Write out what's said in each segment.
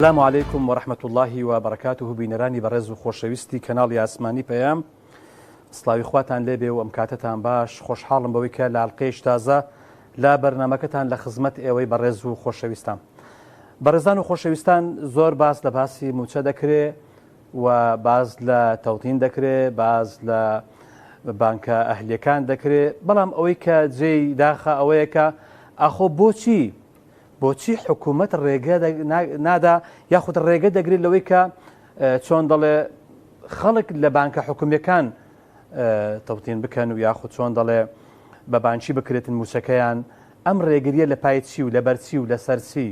السلام عليكم ورحمة الله وبركاته. بینەرانی بەڕێز و خۆشەویستی کەناڵی ئاسمانی پەیام، سڵاوی خواتان لێبێ و ئەم کاتتان باش. خۆشحاڵم بەوەی کە لە حەڵقەیەکی تازە لا بەرنامەکەتان لە خزمەت ئێوەی بەڕێز و خۆشەویستان. بەڕێزان و خۆشەویستان، زۆر باس لە باسی موچە دەکرێت و باز لە تەوتین دەکرێت، باز لە بانکە ئەهلیەکان دەکرێت، بەڵام ئەوەی کە جێی داخە ئەوەیە کە ئاخۆ بۆچی حکوومەت ڕێگە نادا یاخود ڕێگە دەگرێت لەوەی کە چۆن دەڵێ خەڵک لە بانکە حکوومیەکان تەوتین بکەن و یاخود چۆن دەڵێ بە بانکی بکرێتن موچەکەیان. ئەم ڕێگریە لە پای چی و لە بەرچی و لە سەرچی؟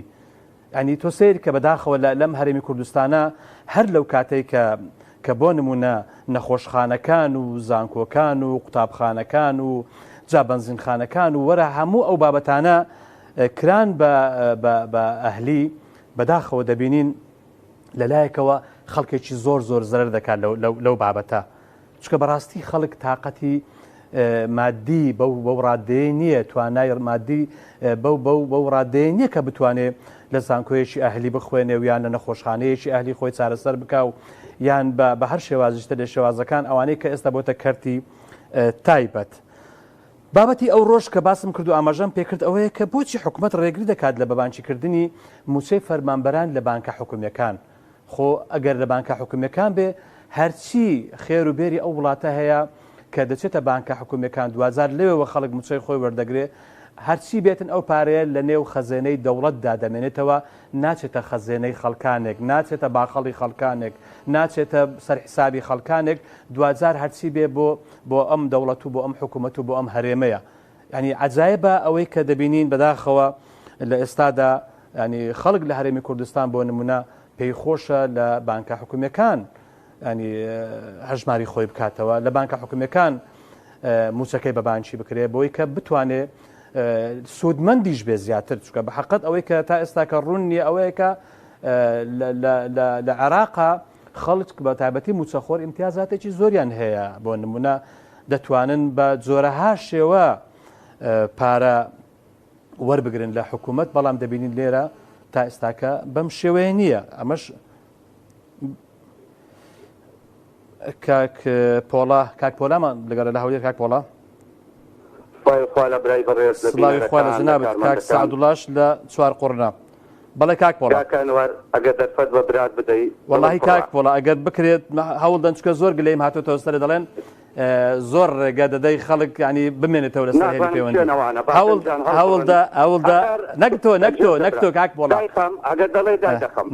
ینی تۆ سیر کە بەداخەوە لەم هەرێمی کوردستانە هەر لەو کاتەی کە بۆ نمونە نەخۆشخانەکان و زانکۆکان و قوتابخانەکان و جا بەنزینخانەکان و وەرە هەموو ئەو بابەتانە کران بە ئەهلی، بەداخەوە دەبینین لەلایەکەوە خەڵکێکی زۆر زەرەر دەکات لەو بابەتە، چکە بەڕاستی خەڵک تااقەتی مادی بەو ڕادەیە نییە، توانای مادی بەو ڕادەیە نییە کە بتوانێت لە زانکۆیەکی ئەهلی بخوێنێ و یان لە نەخۆشخانەیەکی ئەهلی خۆی چارەسەر بکە و یان بە هەر شێوازیشتە لە شێوازەکان ئەوانەی کە ئێستا بۆتە کەرتی تایبەت. بابەتی ئەو ڕۆژ کە باسم کرد و ئاماژەم پێکرد ئەوەیە کە بۆچی حکوومەت ڕێگری دەکات لە بەبانکیکردنی موچەی فەرمانبەران لە بانکە حکوومیەکان. خۆ ئەگەر لە بانکە حکوومیەکان بێ هەرچی خێر و بێری ئەو وڵاتە هەیە کە دەچێتە بانکە حکوومیەکان، دوازار لەوێەوە خەڵک موچەی خۆی وەردەگرێ، هەرچی بێتن ئەو پارەیە لە نێو خەزێنەی دەوڵەتدا دەمێنێتەوە، ناچێتە خەزێنەی خەڵکانێک، ناچێتە باخەڵی خەڵکانێک، ناچێتە سەرحسابی خەڵکانێک، دوازار هەرچی بێ بۆ ئەم دەوڵەت و بۆ ئەم حکوومەت و بۆ ئەم هەرێمەیە. ینی عەجایبە ئەوەی کە دەبینین بەداخەوە لە ئێستادا، ینی خەڵک لە هەرێمی کوردستان بۆ نمونە پێی خۆشە لە بانکە حکوومیەکان ینی هەژماری خۆی بکاتەوە، لە بانکە حکوومیەکان موچەکەی بە بانکی بکرێت بۆی کە بتوانێت سوودمەندیش بێ زیاتر، چکە بە حەقەت ئەوەی کە تا ئێستا کە ڕوون نییە ئەوەیە کە لە عێراقا خەڵک بە تایبەتی موچەخۆر ئیمتیازاتێکی زۆریان هەیە، بۆ نمونە دەتوانن بە جۆرەها شێوە پارە وەربگرن لە حکوومەت، بەڵام دەبینین لێرە تا ئێستاکە بەم شێوەیە نییە. ئەمەش کاک پۆلامان لەگەڵ لە هەولێر. کاک پۆڵا، سڵاوی خوا لە جەنابەت. کاک سەعەدوڵاش لە چوار قوڕنا. بەڵێ کاک پۆڵا، ئەگەر دەرفەت بە برات بدەیت وەڵاهی کاک پۆڵا ئەگەر بکرێت هەوڵدەن، چکە زۆر گلەیم هاتوۆتەوە سەرێ دەڵێن زۆر ڕێگە دەدەی خەڵک ینی بمێنێتەوە لە سەر هێری پەیوەندی. هەوڵدا نەکتۆ کاک پۆڵا، ئەگەر دەڵێ دەخەم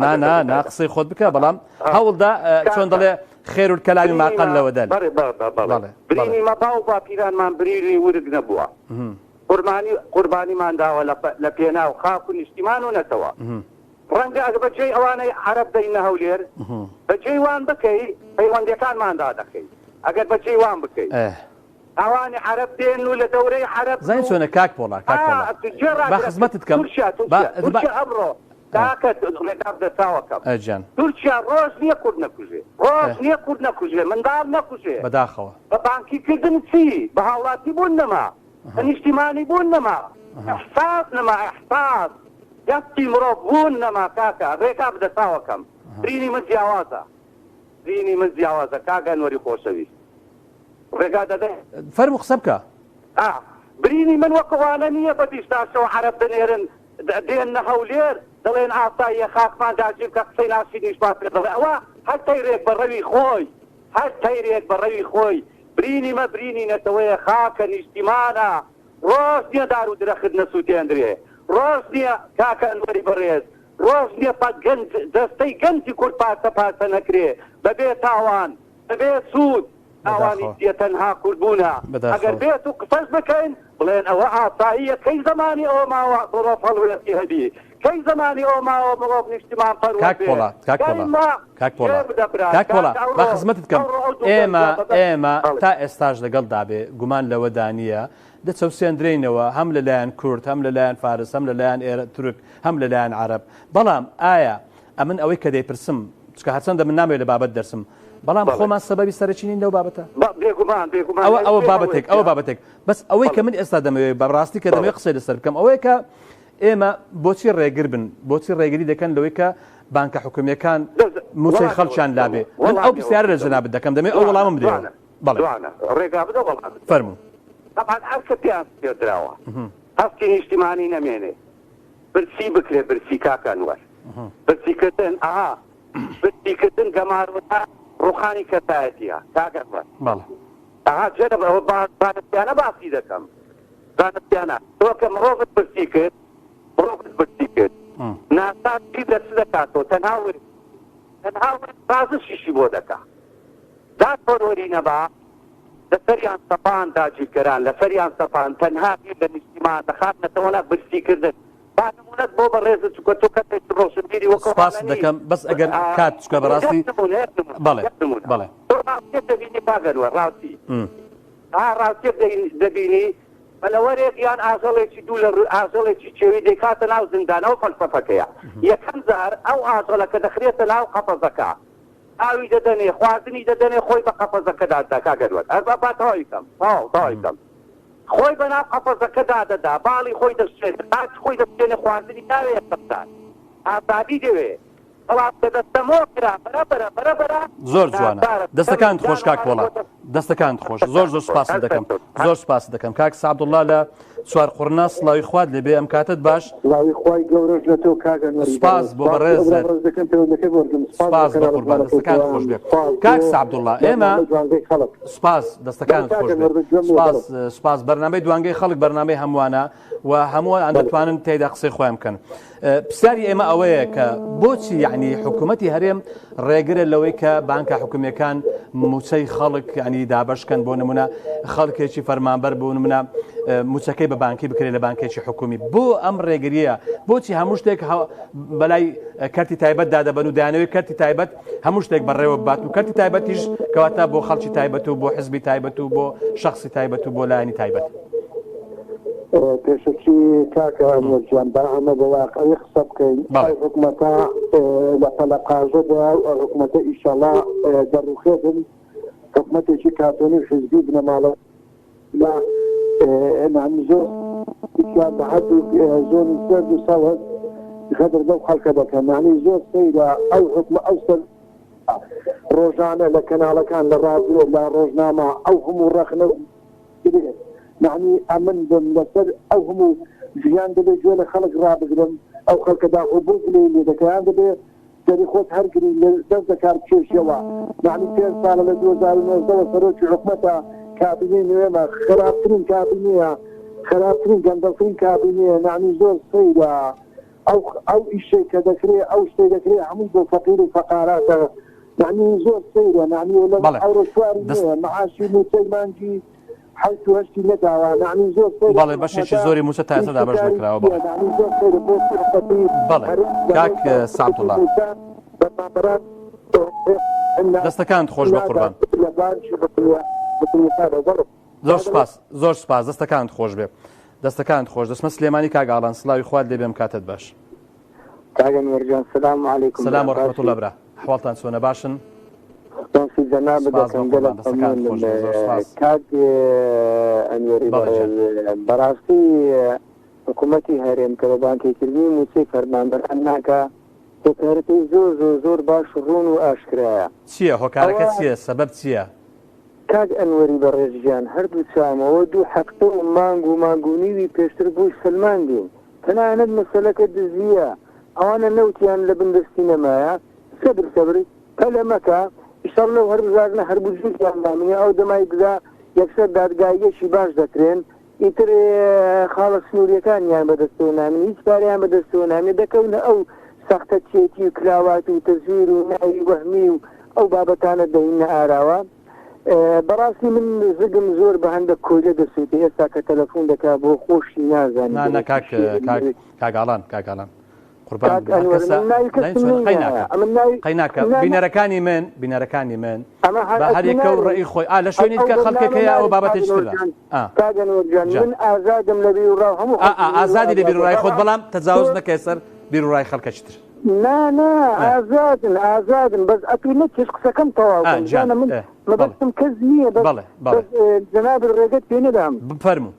نا قسەی خۆت بکە، بەڵام هەوڵدا چۆن دەڵێ خێر و کەلامی ماقەل لەوە دەن. برینی مەباو باپیرانمان بریری ورگ نەبووە، قوربانیمان داوە لە پێناو خاک و نیشتیمان و نەتەوە. ڕەنگە ئەگە بەجێی ئەوانەی عەرەب دەینە هەولێر بەجێی وان بکەی پەیوەندەکانماندا دەکەی. ئەگەر بەجێی وان بکەی ئەوانی عەرەب دێن و لە دەورەی عەرەب زانین چۆنە کاک پۆڵا، با خزمەتت کەم ئەمڕۆ تاکە ڕێداب دەساوەکەم تورکیا ڕۆژ نییە کورد نەکوژێ، ڕۆژ نییە کورد نەکوژێ، منداڵ نەکوژێ. بەداخەوە بە بانکیکردن چی؟ بە هاوڵاتی بوون نەما، بە نیشتیمانی بوون نەما، ئەحساس نەما، ئەحساس دەستی مرۆڤ بوون نەما. کاکە ڕێکا بدەساوەکەم، برینی من جیاوازە کاکە ئەنوەری خۆشەویست، ڕێگا دەدەی فەرموو قسە بکە. برینی من وەکوانە نییە بە دیشتاشەوە عەرەب دەنێرن دێنە هەولێر دەڵێن ئاساییە خاکمان داگیر کە قسەی ناسی نیشبات پێ دەڵێ ئەوە هەر تەیرێک بە ڕەوی خۆی برینی نەتەوەیە خاکە نیشتیمانە، ڕۆژ نییە دار و درەخت نەسووتێندرێ، ڕۆژ نییە کاکە ئەنوەری بەڕێز، ڕۆژ نییە دەستەی گەنجی کورد پاسە نەکرێ بەبێ تاوان بەبێ سوود. ئەوانی دیە تەنها کوردبوونە ئەگەر بێت و قسەش بکەین بڵێن ئەوە ئاساییە. کەی زمانی ئەوە ماوە بڵۆ هەڵوێتی هەبی، کەی زمانی ئەو ماوە بڵۆ نیشتیمان کاک پۆڵا با خزمەتت کەم. ئێمە تا ئێستاش لەگەڵ دابێ گومان لەوە دانیە دەچەوسێندرێنەوە هەم لەلایەن کورد، هەم لەلایەن فارس، هەم لەلایەن تورک، هەم لەلایەن عەرەب. بەڵام ئایا ئەمن ئەوەی کە دەیپرسم، چکە هەرچەندە من نامەوێت لە بابەت دەرسم، بەڵام خۆمان سەبەبی سەرچینین لەو بابەتە ئەوە بابەتێک بەس ئەوەی کە من ئێستا دەمەوێت بەڕاستی کە دەمەوێت قسەی لەسەر بکەم ئەوەیە کە ئێمە بۆچی ڕێگر بن، بۆچی ڕێگری دەکەن لەوەی کە بانکە حکومیەکان موچەی خەڵکیان لابێ من ئەو پرسیارە لە جەنابەت دەکەم دەمێ ئەو وەڵامم بدرێت ڕێگا بدە وەڵام فەرموو طبعا هەر کە پێیان پێدراوە هەستی نیشتیمانی نەمێنێ برسی بکرێ برسی کاکانوەر برسیکردن برسیکردن گەماروەتا ڕوخانی کەسایەتیە کاکانوەر جەرە بانستیانە باسی دەکەم بانستیانە تۆ کە مرۆڤت برسی کرد ناسا چی دەرس دەکاتەوە تەنها بازشیشی بۆ دەکا دا تۆرۆری نەبا لەسەریان سەپان داگیرکەران لەسەریان سەپان تەنها لە نیشتیمان دەخاتنەتەوەلا برسیکردن با نمونەت بۆ بەڕێزە چووکە تۆ کەسێک ڕۆشنبیری وەکو سپاس دەکەم بەس ئەگەر کات چووکە بەڕاستی بەڵێ تۆ ڕاستیت دەبینی باگەنوە ڕاستی ڕاستیت دەبینی بەلەوەرێکیان ئاژەڵێکی دوو لە ئاژەڵێکی چێوی دەکاتە ناو زیندانەوە فەلسەفەکەیە یەکەم جار ئەو ئاژەڵەکە دەخرێتە ناو قەفەزەکە ئاوی دەدەنێ خوازنی دەدەنێ خۆی بە قەفەزەکەدا دەکاگەروەت ئەربا تەواویکەم خۆی بە ناو قەفەزەکەدا دەدا باڵی خۆی دەستێت خۆی دەستێنێ خوازنی ناوێت بەستان ئازادی دەوێت زۆر جوانە دەستەکان خۆش کاک وڵات دەستەکان خۆش زۆر سپاس دەکەم زۆر سپاس دەکەم کاک سعەبدوڵڵا لە چوار قورنا سڵاوی خوات لێبێ ئەم کاتت باش سپاس بۆ بەڕێزت سپاس بە قوربان دەستەکان خۆش بێ کاک سعەبدوڵڵا ئێمە سپاس دەستەکان خۆش بێ سپاس بەرنامەی دوانگەی خەڵک بەرنامەی هەمووانە و هەمووان دەتوانن تێیدا قسەی خۆیان بکەن پرسیاری ئێمە ئەوەیە کە بۆچی یعنی حکوومەتی هەرێم ڕێگرە لەوەی کە بانکە حکوومیەکان موچەی خەڵک ینی دابشکەن بۆ نمونە خەڵکێکی فەرمانبەر بۆ نمونە موچەکەی بە بانکی بکرێت لە بانکێکی حکومی بۆ ئەم ڕێگریە بۆچی هەموو شتێک بەلای کەرتی تایبەت دادەبەن و دایانەوەی کەرتی تایبەت هەموو شتێک بەڕێوە بات و کەرتی تایبەتیش کەواتە بۆ خەڵکی تایبەت و بۆ حزبی تایبەت و بۆ شخصی تایبەت و بۆ لایەنی تایبەت پێشکی کاکە ئەمەجیان با ئەمە بە واقعی قسە بکەین حکوومەتە لە قەلەقاژەدا حکوومەتە ئیشەڵا دەڕوخێتن حکوومەتێکی کاتۆنی حزبی بنەماڵە لا نعم زۆر بەحەد زۆری سەرد و سەوەت خەدر لەو خەڵکە دەکەن معنی زۆر سەیرە ئەو حکومە ئەو سەر ڕۆژانە لە کەناڵەکان لە ڕادیۆ لە ڕۆژنامە ئەو هەموو ڕەخنە يعني أمن بمسر أو هم جيان دبي جوال خلق رابقرم أو خلق دا حبوب لي دكان دبي تاريخوت هرقري لدز دكار تشيش يوا يعني في سالة لدوزار نوزدو سروش حكمتها كابينين وما خرابترين كابينية خرابترين جندلترين كابينية يعني زور سيدة أو الشيء كذكري أو شيء ذكري عمود فقير وفقارات يعني زور سيدة يعني ولا أو رشواري معاشي موسيمانجي حيث هشتي ندعوا يعني زور سيدة بالي باشي زوري موسى تأسد باش نكراو يعني زور سيدة بالي كاك سعەبدوڵڵا دەستەکانت خۆش بە قوربان زۆر سپاس دەستەکانت خۆش بێ دەستەکانت خۆش دەسمە سلێمانی کاگاڵان سڵاوی خوات لێبێم کاتت باش کاگەن وەرجان سلام علیکم سلام وەرحمەتوڵڵا برا حواڵتان چۆنە باشن بەڕاستی حکوومەتی هەرێم کە بە بانکێکردنی موچەی فەرمانبەر ئەناکە هۆکارەکەی زۆر باش ڕوون و ئاشکرایە چییە هۆکارەکە چییە سەبەب چییە کاک ئەنوەری بەڕێژیان هەردوو چامەوە دوو حەقتە و مانگ و مانگونیوی پێشتر بووی سلمان دێن تەنانەت مەسەلەکە دزیە ئەوانە نەوتیان لە بندستی نەمایە سەبر کەلەمەکە ئیشەڵ لەو هەر بژارنە هەر بجووتیان دامنێ ئەو دەمای بدا یەکسەر دادگایەکی باش دەکرێن ئیتر خاڵە سنووریەکانیان بەدەستەوە نامێن هیچ کاریان بەدەستەوە نامێ دەکەونە ئەو سەختە چێتی و کراوات و تەزویر و ناوی وەهمی و ئەو بابەتانە دەهینە ئاراوە بەڕاستی من زگم زۆر بە هەندێک کۆیلە دەسوێتی ئێستا کە تەلەفۆن دەکا بۆ خۆشی نازانین کاگاڵان قوربان قەیناکە بینەرەکانی من بە هەرێکە و ڕێی خۆی لە شوێنی کە خەڵکێکەیە ئەو بابەتێک من ئازادم لە بیرڕاو هەموو ئازادی لە بیرڕای خۆت بەڵام تەجاوز نەکەی سەر بیرڕای خەڵکەشتر ئازادن بەس ئەپی نەچێش قسەکەم تەواو من مەبەستم کەس نییە جەناب ڕێگەت پێ نەدام بفەرموو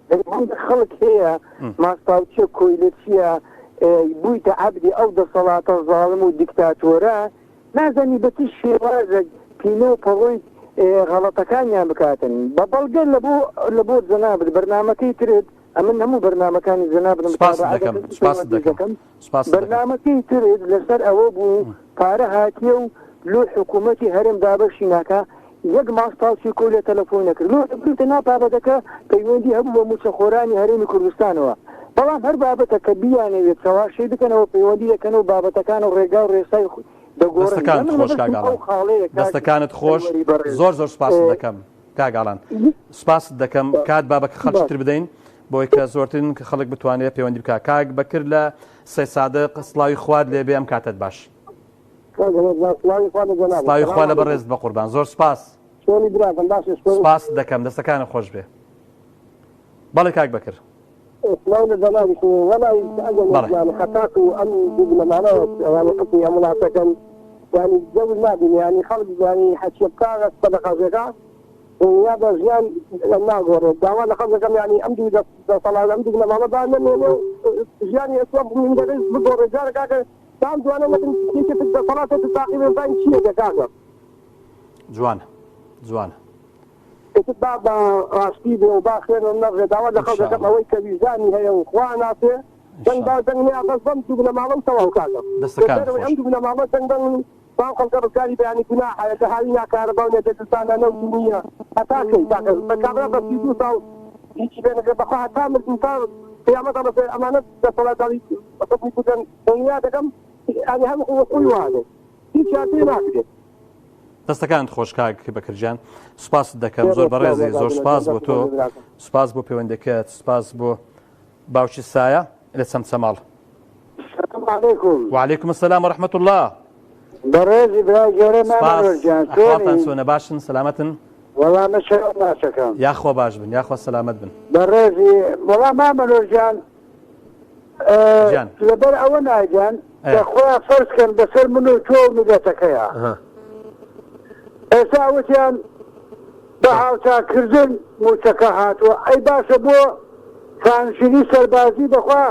خەڵک هەیە ماستاو چیە کۆیلە چییە بوویتە عەبدی ئەو دەسەڵاتە زاڵم و دیکتاتۆرە نازانی بە چ شێوازە پینە و پەڕۆی غەڵەتەکانیان بکاتن بە بەڵگە لە بۆ جەنابەت بەرنامەکەی ترێت ئەمن هەموو بەرنامەکانی جەنابەت بەرنامەکەی ترێت لەسەر ئەوە بوو پارە هاتیە و لۆ حکوومەتی هەرێم دابەشی ناکە یەک ماستاڵی کۆ لە تەلەفۆن نەکرد لۆ بریتە ناپابەتەکە پەیوەندی هەبوو بە موچەخۆرانی هەرێمی کوردستانەوە بەڵام هەر بابەتە کە بیانەوێت چاواشەی بکەنەوە پەیوەندی دەکەن و بابەتەکان و ڕێگا و ڕێسای دەستەکانت خۆش زۆر زۆر سپاس دەکەم کاگاڵان سپاس دەکەم کات بابەکە خەڵکتر بدەین بۆی کە زۆرترین کە خەڵک بتوانێت پەیوەندی بکات کاک بەکرد لە سەی سادق سڵاوی خوارد لێبێ ئەم کاتت باش سڵاوی خوا لە بەڕێز بە قوربان زۆر سپاس سپاس دەکەم دەستەکانت خۆش بێ بەڵێ کاک بەکرد خطاك وأن معنا يعني حكمي أملاكا يعني جو النادي يعني خلق يعني حتى بكارة صدقة زكاة وهذا زيان الناقور دعوانا خلق يعني أمدي صلاة أمدي من معنا دائما زيان يسوى من درس بدور رجال كذا دام دعوانا مثل كيف الصلاة تتعقب بين شيء كذا جوان اتباب راستی و باخر النظر دعوة خلق أوي كبيزاني هي وإخوانا فيه دن دن أقسم تبنا معلوم سوا وكذا دستكان عندنا معلوم دن فانقل كركاري يعني كناحة يتحالينا كهرباء ونجتسانا نوتنية أتاكي تاكل فكابرا بس يدو ساو يجي بينك بخواها كامل إنسان قيامة بس أمانة صلاة عليك أصبني كتن دنيا دكم يعني هم قوي واحد هيك شاتين أكيد دەستەکانت خۆش کاک بەکرجان سوپاس دەکەم زۆر بەڕێزی زۆر سپاس بۆ تۆ سپاس بۆ پەیوەندەکەت سپاس بۆ باوکی سایە لە چەمچەماڵ وعليكم السلام ورحمة الله بەڕێزی برای گەورە مامەڕۆژیان ئەحوالتان چۆنە باشن سەلامەتن وەڵام مەشەوە ناسەکەم یاخوا باش بن یاخوا سەلامەت بن بەڕێزی وەڵام مامەڕۆژیان لەبەر ئەوە ناگیان کە خۆیان فەرزکەن بەسەر من و تۆ میلەتەکەیە ئێستا وتیان بە هاوتاکردن موچەکە هاتووە ئەی باشە بۆ کانشینی سەربازی بەخوا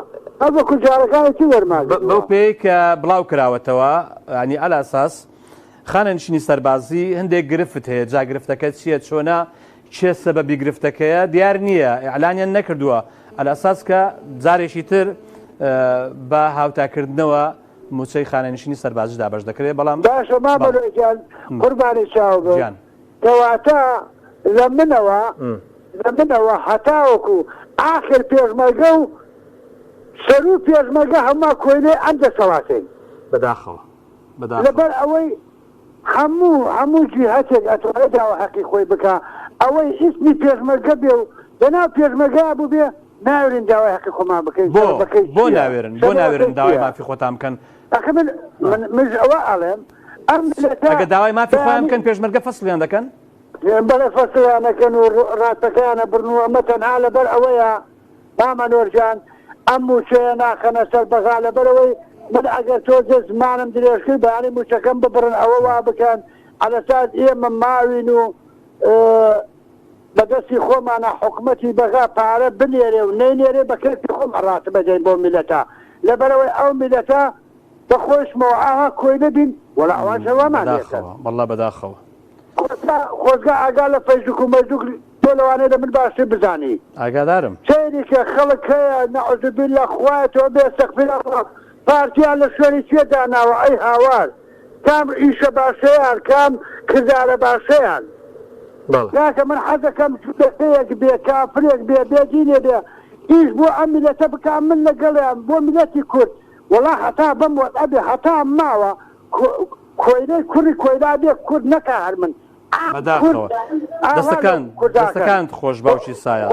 هەڵبەکو جارەکانی وەرمان بەو پێی کە بڵاو کراوەتەوە ینی ئەلا ئەساس خانەنشینی سەربازی هەندێک گرفت هەیە جا گرفتەکە چییە چۆنە چێ سەبەبی گرفتەکەیە دیار نییە ئیعلانیان نەکردووە ئەلا ئەساس کە جارێکی تر بە هاوتاکردنەوە موچەی خانەنشینی سەربازی دابەش دەکرێت بەڵام باشە مامەڕۆژیان قوربانی چاو بن کەواتە لە منەوە هەتاوەکو ئاخر پێشمەرگە و سەر و پێشمەرگە هەموو کۆینێ ئەم دەسەڵاتین بەداخەوە لەبەر ئەوەی هەموو جیهەتێک ئەتوانێت داوە حەقی خۆی بکە ئەوەی ئیسمی پێشمەرگە بێ و لەناو پێشمەرگە بوو بێ ناوێرن داوای حەقی خۆمان بکەین بۆ ناوێرن داوای مافی خۆتان بکەن من ئەوە ئەڵێم ئەگە داوای مافی خۆیان بکەن پێشمەرگە فەسڵیان دەکەن بەڵێ فەسڵیانەکەن و ڕاستەکەیانە بڕنووە ئەمە تەنها لەبەر ئەوەیە مامەنۆرجان ئەم موچەیە ناخەنە سەر بەغا لەبەرەوەی من ئەگەر تۆ زمانم درێژکرد بەیانی موچەکەم ببڕن ئەوە وا بکەن ئەلەساس ئێمە ماوین و بەدەستی خۆمانە حکومەتی بەغا پارە بنێرێ و نەینێرێ بەکەرتی خۆم ڕاتە بەدەین بۆ میلەتە لەبەرەوەی ئەو میلەتە بەخۆشمەوە ئاها کۆی نەبین وەڵا ئەوانشەوەمان وەڵا بەداخەوە خۆزگا ئاگا لە فەیسبوک و مەزوک تۆ لەوانەیە لە من باشتر بزانی ئاگادارم سەیری کە خەڵک هەیە نەعوذبیللا خوایەتەوە بێ سەقفیلا پارتیان لە شوێنی کوێ داناوە ئەی هاوار کام ئیشە باشەیان کام کردارە باشەیان یاکە من حەزەکەم سوودەکەیەک بێ کافرێک بێ بێدینێ بێ ئیش بۆ ئەم میلەتە بکە من لەگەڵیان بۆ میلەتی کورد وەڵا هەتا بەم وەڵئەبێ هەتا ماوە کۆیرەی کوڕی کۆیرا بێ کورد نەکا هەر من بەداخەوە دەستەکانت خۆش باوکی سایە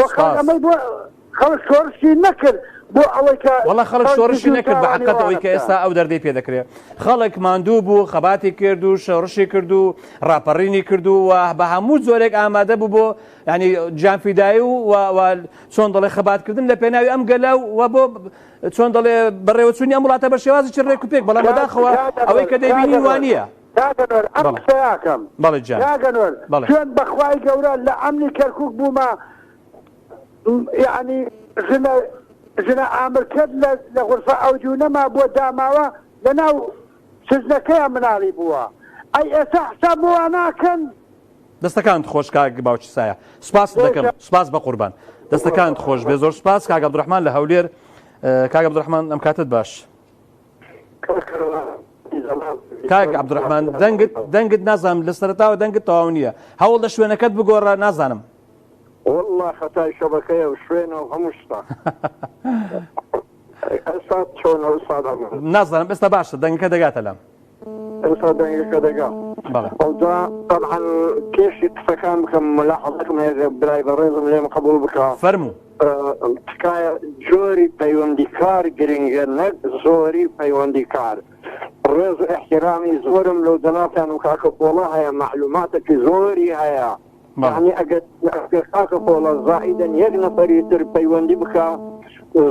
خەڵک شۆڕشی نەکرد بۆ ئەوەی کە وەڵا خەڵک شۆڕشی نەکرد بە حەقەت ئەوەی کە ئێستا ئەو دەردەی پێ دەکرێت خەڵک ماندوو بوو خەباتی کرد و شۆڕشی کرد و ڕاپەڕینی کرد و بە هەموو زۆرێک ئامادە بوو بۆ ینی جانفیدایی و چۆن دەڵێ خەباتکردن لە پێناوی ئەم گەلە و بۆ چۆن دەڵێ بەڕێوەچوونی ئەم وڵاتە بە شێوازی چ ڕێک و پێک بەڵام بەداخەوە ئەوەی کە دەبینی وانە بەڵێ جان شوێن بەخوای گەورە لە ئەمنی کەرکووک بوومە یعنی ژنە ژنە ئامرکرد لە غورفە ئەوجو نەما بۆ داماوە لەناو سزنەکەیە مناڵی بووە ئەی ئێستا حساب بۆ ناکەن. دەستەکانت خۆش کاک باوکی سایە سوپاس دەکەم سوپاس بە قوربان دەستەکانت خۆش بێ زۆر سوپاس کاک عەبدوڕەحمان لە هەولێر. کاک عەبدوڕەحمان ئەم کاتت باش. کاک عەبدوڕەحمان دەنگت نازانم لە سەرەتاوە دەنگت تەواو نییە هەوڵ لە شوێنەکەت بگۆڕە نازانم. والله خەتای شەبەکەیە و شوێنە و هەموو شتە ئێستا چۆنە ئەوسادا نازانم ئێستا باشە دەنگەکە دەگاتە لەم ئێستا دەنگەکە دەگا ئەودا طبعا کێشی قسەکان بکەم ملاحەزەکەم هەیە برای بەڕێزم لێم قبول بکە فەرموو تکایە جۆری پەیوەندیکار گرنگە نەک زۆری پەیوەندیکار ڕێز و احترامی زۆرم لەو جەنابتان و کاکە پۆڵە هەیە معلوماتێکی زۆری هەیە يعني اگر کاکە پۆڵە زائیدەن یەک نەفەری تر پەیوەندی بکە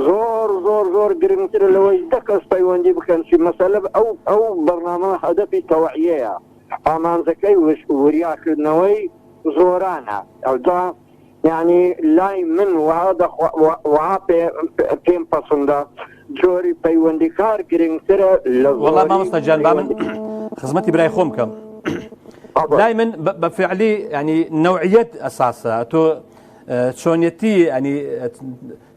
زۆر گرنگترە لەوەی دە کەس پەیوەندی بکەن چی مەسەلە ئەو بەرنامە هەدەفی تەوەعیەیە ئامانجەکەی وریاکردنەوەی زۆرانە ئەودا يعني لای من وها پێم پەسەندە جۆری پەیوەندیکار گرنگترە لە وەڵام مامۆستا گیان با من خزمەتی برای خۆم بکەم لای من بەفعلی ینی نەوعیەت ئەساسە تۆ چۆنیەتی ینی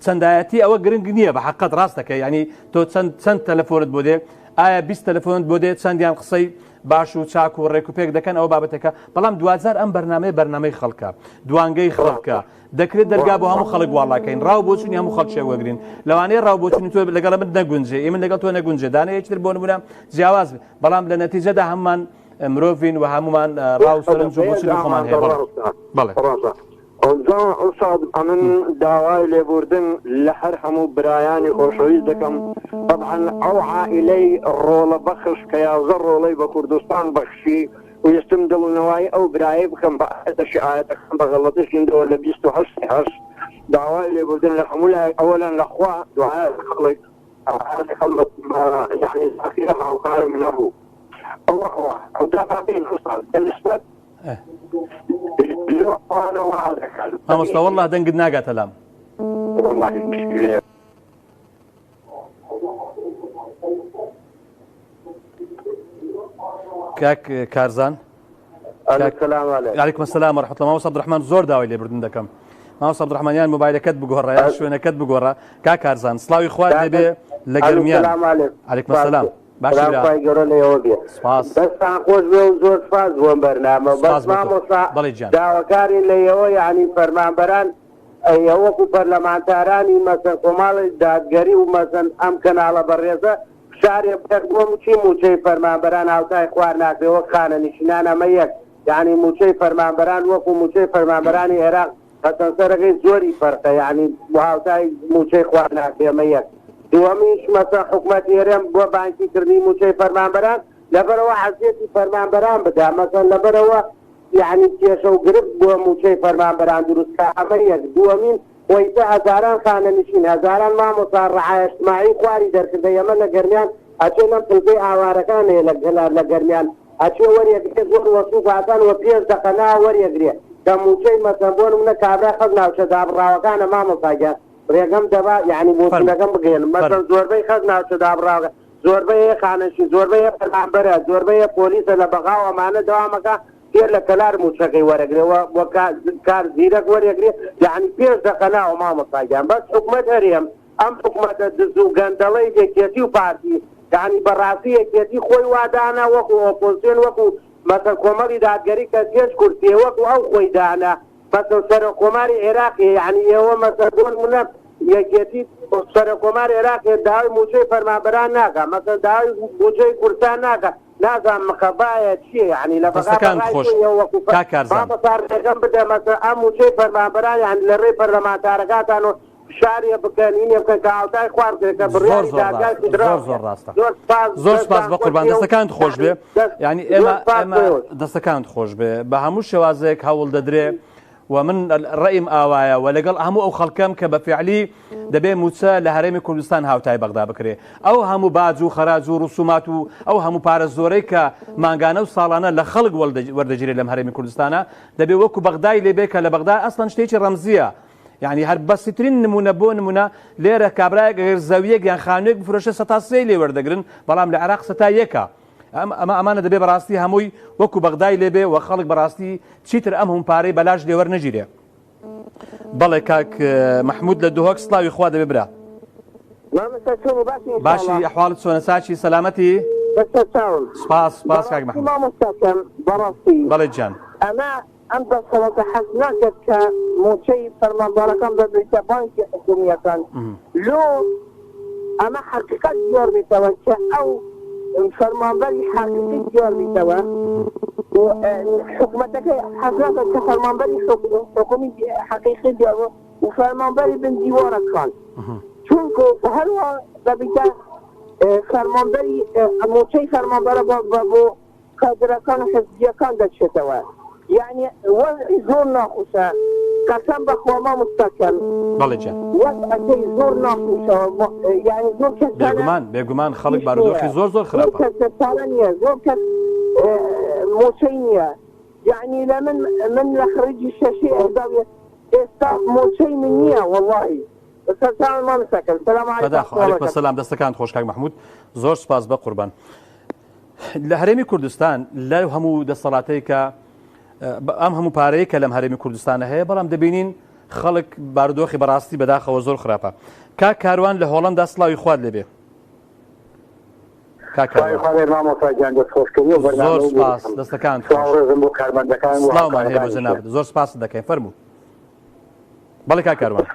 چەندایەتی ئەوە گرنگ نییە بە حەقەت ڕاستەکە ینی تۆ چەند تەلەفۆنت بۆ دێ ئایا 20 تەلەفۆنت بۆ دێ چەندیان قسەی باش و چاک و ڕێک و پێک دەکەن ئەو بابەتەکە بەڵام دوزار ئەم بەرنمەی خەڵکە دوانگەی خەڵکە دەکرێت دەرگا بۆ هەموو خەڵک واڵاکەین ڕاو بۆچوونی هەموو خەڵک شێوەگرین لەوانەیە ڕاو بۆچوونی تۆ لەگەڵ من نەگونجێ ئێمە لەگەڵ تۆ نەگونجێ دانەیەکتر بۆ نمونە جیاواز بەڵام لە نەتیجەدا هەممان مرۆڤین و هەمومان ڕاو سەرنج و بۆچوونی خۆمان هەیە بەڵێ ئەوساد ئەمن داوای لێبوردن لە هەر هەموو برایانی خۆشەویست دەکەم طبعا ئەو عائلەی ڕۆڵە بەخش کە 11 ڕۆڵەی بە کوردستان بەخشی ویستم دڵنەوەی ئەو برایە بکەم بە ئەتەشی ئاەتەکەم بە غەڵەتشیندەوە لە 28 داوای لێبوردن لە هەموو لای ئەوەلەن لەخوا دوعای خەڵک يعني ذاکرە هاوکار من هەبوو ئەو دابین ئەوساد بالنسبة مامۆستا وەڵڵا دەنگت ناگاتە لام کاک کارزان عەلەیکوم سەلام وەرەحمەتوڵڵا مامۆستا عەبدوڕەحمان زۆر داوای لێبوردن دەکەم مامۆستا عەبدوڕەحمانیان مۆبایلەکەت بگۆڕە یا شوێنەکەت بگۆڕە کاک کارزان سڵاوی خوا لێبێ لە گەرمیان عەلەیکوم سەلام دەستان خۆش بێ و زۆر سپاس بۆم بەرنامە بەس مامۆستا داواکاری لە ئێوە یعنی فەرمانبەران وەکو پەرلەمانتارانی مەسەن کۆماڵی دادگەری و مەسەن ئەم کەناڵە بەڕێزە شارێ بەر بۆ چی موچەی فەرمانبەران هاوتای خوار ناکرێەوە خانە نیشتینان ئەمە یەک یعنی موچەی فەرمانبەران وەکو موچەی فەرمانبەرانی عێراق هەسەنسەرەکەی زۆری فەرقە یعنی هاوتای موچەی خوار ناکرێ ئەمە یەک دووەمیش مەسە حکومەت هێرێم بۆ بانکیکردنی موچەی فەرمانبەران لەبەرەوە حەزیەتی فەرمانبەران بدا مەسەن لەبەرەوە یعنی کێشە و گرفت بۆ موچەی فەرمانبەران دروستکە ئەمە یەک دووەمین وەیتە هەزاران خانەنشین هەزاران مامۆستا ڕەعای اجتماعی خواری دەرکردە ئێمە لە گەرمیان ئەچێ لەم پلپەی ئاوارەکان هەیە لە گەرمیان ئەچێ وەریەگرێ زۆر وەسووق هاتان وە 5 دقەنا وەریەگرێ کە موچەی مەسەن بۆ نمونە کابرا خەز ناوچە دابڕاوەکانە مامۆستاگیان ڕێگەم دەبا یعنی بۆچونەکەم بگەێن مەسەن زۆربەی خەز ناوچە دابڕاوەکە زۆربەی خانەشین زۆربەی فەرمانبەرە زۆربەی پۆلیسە لە بەغاو ئەمانە دەوامەکە پێر لە کەلار موچەکەی وەرەگرێەوە وە کار زیرەک وەرەگرێ یعنی 5 دقەنا و مامۆستاگیان بەس حکومەت هەرێم ئەم حکومەتە دز و گەندەڵەی یەکێتی و پارتی یعنی بەڕاستی یەکێتی خۆی وادانە وەکو ئۆپۆزیسیۆن وەکو مەسەن کۆمەڵی دادگەری کە تێش کورتێ وەکو ئەو خۆی دانا مەسەن سەرۆکۆماری عێراقی یعنی ئێوە مەسەن زۆر منە یەکێتی سەرۆکۆماری عێراقی داوای موچەی فەرمانبەران ناکە مەسەن داوای موچەی کوردستان ناکە نازان مخەبایە چییە یعنی لە بەغاڕێگەم بدە مەسەن ئەم موچەی فەرمانبەران یعنی لە ڕێی پەرلەمانتارەکانتان و شاریە بکەن اینێ بکەن کە ئاوتای خواردێکە بڕیاری دادگای فیدراڵ زۆر سپاس بە قوربان دەستەکانت خۆش بێ یعنی ئێمە دەستەکانت خۆش بێ بە هەموو شێوازێک هەوڵ دەدرێ و من ڕێیم ئاوایە و لەگەڵ هەموو ئەو خەڵکەم کە بە فیعلی دەبێ موچە لە هەرێمی کوردستان هاوتای بەغدا بکرێ ئەو هەموو باج و خەراج و ڕسومات و ئەو هەموو پارە زۆرەی کە مانگانە و ساڵانە لە خەڵک وەردەگیرێت لەم هەرێمی کوردستانە دەبێ وەکو بەغدای لێبێ کە لە بەغدا ئەسڵەن شتێکی ڕەمزیە يعني هەر بەسیترین نمونە بۆ نمونە لێرە کابراایەک ئەگەر زەویەک یان خانوویەک بفرۆشێ سەتا سێ لێ وەردەگرن بەڵام لە عێراق سەتا یەکە ئەمانە دەبێ بەڕاستی هەمووی وەکو بەغدای لێبێ و خەڵک بەڕاستی چیتر ئەم هەموو پارەی بەلاش لێوەرنەگیرێ. بەڵێ کاک محمود لە دووهۆک سڵاوی خوا دەبێ برا. باشی ئەحواڵت چۆنە ساچی سەلامەتی؟ سپاس کاک محمود. بەڵێ گیان. ئەم دەسەڵاتە حەز ناکرد کە موچەی فەرمانبەرەکان ببێتە بانکی حکوومیەکان لۆ ئەمە حەقیقەت جۆر بێتەوە کە ئەو فەرمانبەری حەقیقی جۆر بێتەوە حکوومەتەکەی حەز ناکرد کە فەرمانبەری حکومی حەقیقی بێەوە و فەرمانبەری بن دیوارەکان چونکە هەروە دەبێتە فەرمانبەری موچەی فەرمانبەرە بۆ کادرەکان و حزبیەکان دەچێتەوە. يعني وضعي زور ناقوسة قسم بخوا ما مستقل بله جان وضعي زور ناقوسة يعني زور كسانة بيقومان خلق باردوخي زور خرابة زور كسانة زور كس موشينية يعني من لخرج الشاشي أهداوية استاذ موشي منية والله بس السلام ما مستقل السلام عليكم وعليكم السلام دستكان خوش كاك محمود زور سپاس بقربان لهرمي كردستان لا همو دستلاتيك ئەم هەموو پارەیە کە لەم هەرێمی کوردستانە هەیە بەڵام دەبینین خەڵک بارودۆخی بەڕاستی بەداخەوە زۆر خراپە. کاک کاروان لە هۆڵەندا سڵاوی خوارد لێبێ. زۆر سپاس دەستەکان سڵاومان هەیە بۆ جەنابەت زۆر سپاس دەکەین فەرموو. بەڵێ کاک کاروان.